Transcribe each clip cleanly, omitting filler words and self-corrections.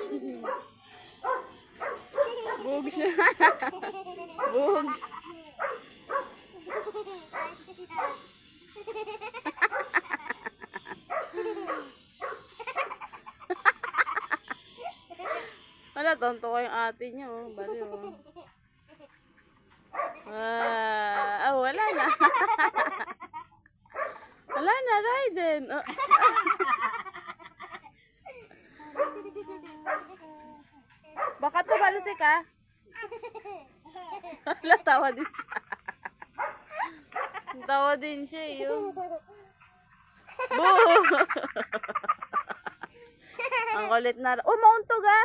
Bugs na. Bugs. Wala, tonto ko yung ate niya, oh. Bali, oh. Wala na. Wala na, Raiden. Oh. Baka tumalsik, ha? Wala, tawa din siya. Tawa din siya, yung. Boo! Ang kulit na. Oh, mauntog, ha?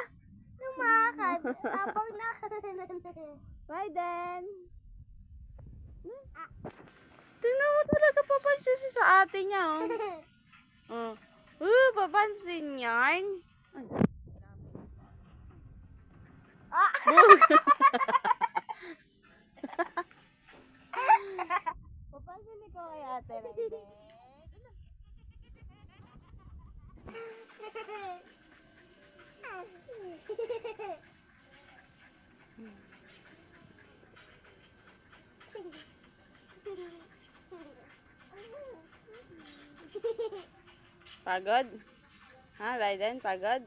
Lumakad. Habang Raiden. Tingnan mo talaga, papansin siya sa ate niya, oh. Papansin yan. Papansin ikaw kay ate, Raiden. Pagod? Ha, Raiden? Pagod?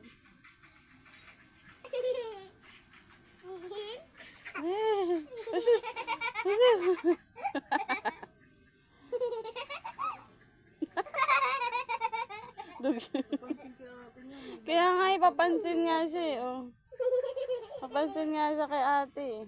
Kaya nga ipapansin nga siya eh, oh. Papansin nga siya kay ate eh.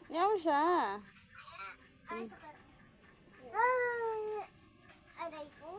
Yaw siya. aray ko.